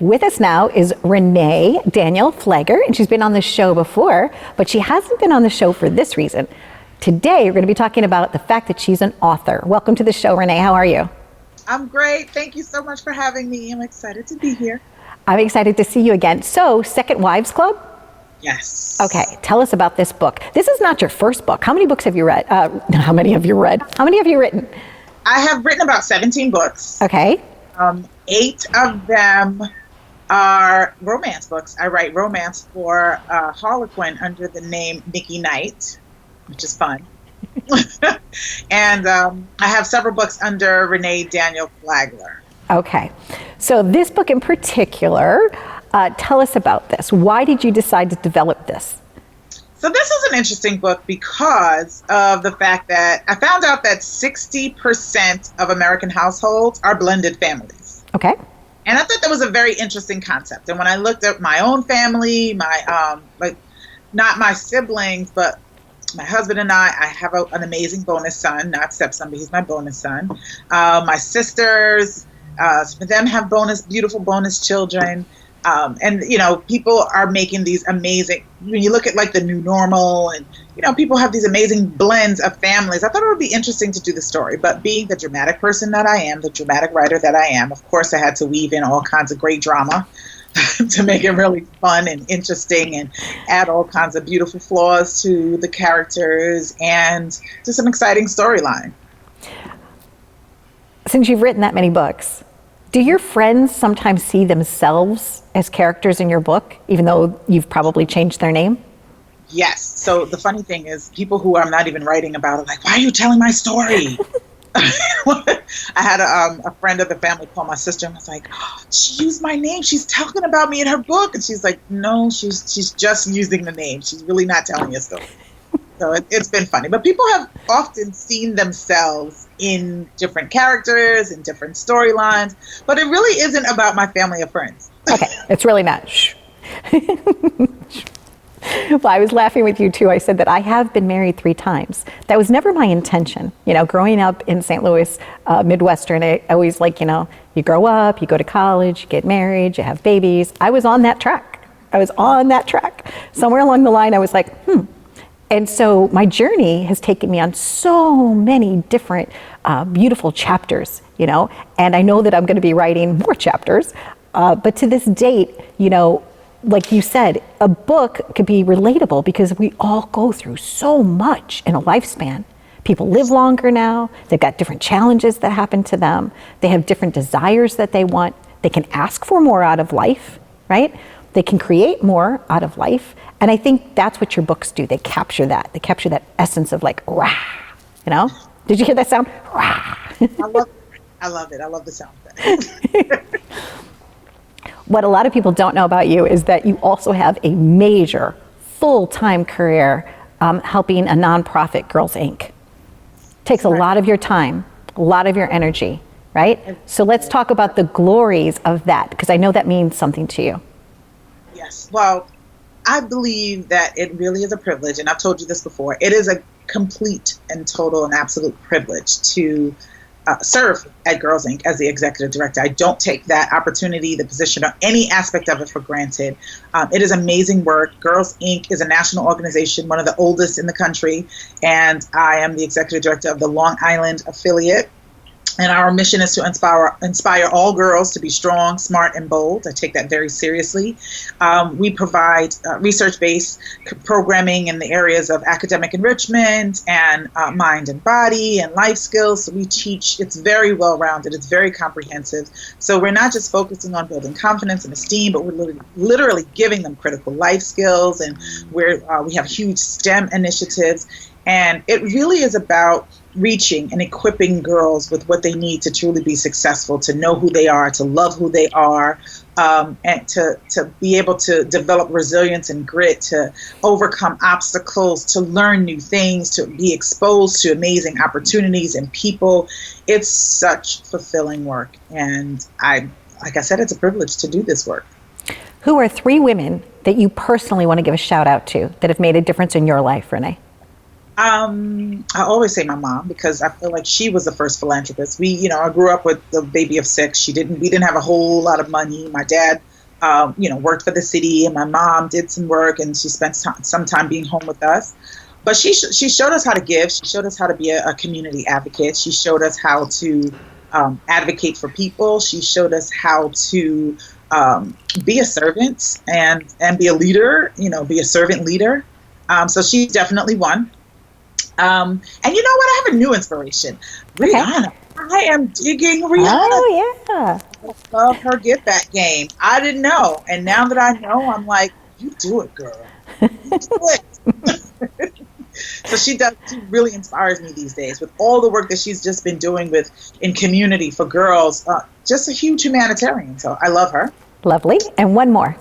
With us now is Renee Daniel Flagler, and she's been on the show before, but she hasn't been on the show for this reason. Today, we're going to be talking about the fact that she's an author. Welcome to the show, Renee. How are you? I'm great. Thank you so much for having me. I'm excited to be here. I'm excited to see you again. So, Second Wives Club? Yes. Okay, tell us about this book. This is not your first book. How many books have you read? How many have you read? How many have you written? I have written about 17 books. Okay. 8 of them are romance books. I write romance for Harlequin under the name Nikki Knight, which is fun. And I have several books under Renee Daniel Flagler. Okay. So this book in particular, tell us about this. Why did you decide to develop this? So this is an interesting book because of the fact that I found out that 60% of American households are blended families. Okay. And I thought that was a very interesting concept. And when I looked at my own family, my not my siblings, but my husband and I have an amazing bonus son, not stepson, but he's my bonus son. My sisters, some of them have beautiful bonus children. And, you know, people are making these amazing, when you look at like the new normal and, you know, people have these amazing blends of families. I thought it would be interesting to do the story, but being the dramatic person that I am, the dramatic writer that I am, of course I had to weave in all kinds of great drama to make it really fun and interesting and add all kinds of beautiful flaws to the characters and to some exciting storyline. Since you've written that many books, do your friends sometimes see themselves as characters in your book, even though you've probably changed their name? Yes. So the funny thing is, people who I'm not even writing about are like, why are you telling my story? I had a friend of the family call my sister and was like, oh, she used my name. She's talking about me in her book. And she's like, no, she's just using the name. She's really not telling your story. So it's been funny. But people have often seen themselves in different characters, in different storylines. But it really isn't about my family or friends. Okay, it's really not. Shh. Well, I was laughing with you too. I said that I have been married 3 times. That was never my intention. You know, growing up in St. Louis, Midwestern, I always like, you know, you grow up, you go to college, you get married, you have babies. I was on that track. Somewhere along the line, I was like, And so my journey has taken me on so many different beautiful chapters, you know, and I know that I'm going to be writing more chapters. But to this date, you know, like you said, a book could be relatable because we all go through so much in a lifespan. People live longer now. They've got different challenges that happen to them. They have different desires that they want. They can ask for more out of life, right? They can create more out of life. And I think that's what your books do. They capture that. They capture that essence of like, rah, you know? Did you hear that sound? Rah. I love it. I love the sound of that. What a lot of people don't know about you is that you also have a major full-time career helping a nonprofit, Girls Inc. Takes a lot of your time, a lot of your energy, right? So let's talk about the glories of that, because I know that means something to you. Yes. Well, I believe that it really is a privilege, and I've told you this before. It is a complete and total and absolute privilege to serve at Girls Inc. as the executive director. I don't take that opportunity, the position, or any aspect of it for granted. It is amazing work. Girls Inc. is a national organization, one of the oldest in the country, and I am the executive director of the Long Island affiliate. And our mission is to inspire all girls to be strong, smart, and bold. I take that very seriously. We provide research-based programming in the areas of academic enrichment and mind and body and life skills. So we teach, it's very well-rounded, it's very comprehensive. So we're not just focusing on building confidence and esteem, but we're literally giving them critical life skills, and we have huge STEM initiatives. And it really is about reaching and equipping girls with what they need to truly be successful, to know who they are, to love who they are, and to be able to develop resilience and grit, to overcome obstacles, to learn new things, to be exposed to amazing opportunities and people. It's such fulfilling work. And like I said, it's a privilege to do this work. Who are 3 women that you personally want to give a shout out to that have made a difference in your life, Renee? I always say my mom, because I feel like she was the first philanthropist. I grew up with the baby of 6. We didn't have a whole lot of money. My dad worked for the city, and my mom did some work, and she spent some time being home with us. But she showed us how to give. She showed us how to be a community advocate. She showed us how to advocate for people. She showed us how to be a servant and be a leader, be a servant leader. So she's definitely one. And you know what? I have a new inspiration. Rihanna. Okay. I am digging Rihanna. Oh, yeah. I love her Get Back game. I didn't know. And now that I know, I'm like, you do it, girl. You do it. So she really inspires me these days with all the work that she's just been doing in community for girls. Just a huge humanitarian. So I love her. Lovely. And one more.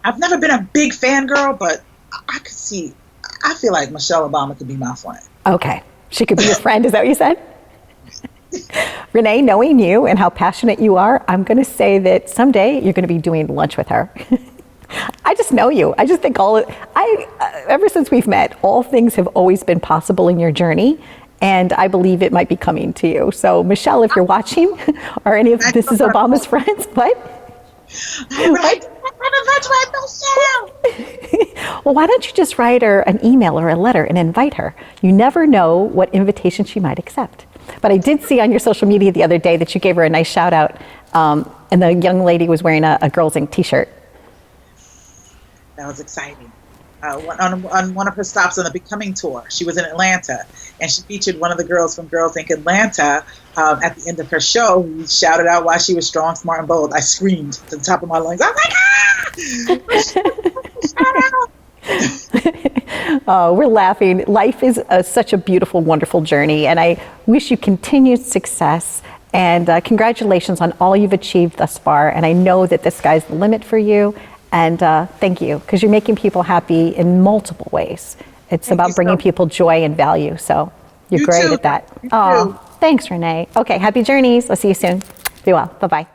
I've never been a big fangirl, but I feel like Michelle Obama could be my friend. Okay. She could be your friend. Is that what you said? Renee, knowing you and how passionate you are, I'm going to say that someday you're going to be doing lunch with her. I just know you. I just think ever since we've met, all things have always been possible in your journey, and I believe it might be coming to you. So, Michelle, if you're watching, or any of Mrs. Obama's friends, what? Well, why don't you just write her an email or a letter and invite her? You never know what invitation she might accept. But I did see on your social media the other day that you gave her a nice shout out, and the young lady was wearing a Girls Inc. t-shirt. That was exciting. On one of her stops on the Becoming tour, she was in Atlanta, and she featured one of the girls from Girls Inc. Atlanta at the end of her show. We shouted out why she was strong, smart, and bold. I screamed to the top of my lungs. I was like, shout out! Oh, we're laughing. Life is such a beautiful, wonderful journey, and I wish you continued success. And congratulations on all you've achieved thus far. And I know that the sky's the limit for you. And thank you, because you're making people happy in multiple ways. It's about bringing people joy and value. So you're great at that. Oh, thanks, Renee. Okay, happy journeys. I'll see you soon. Be well. Bye-bye.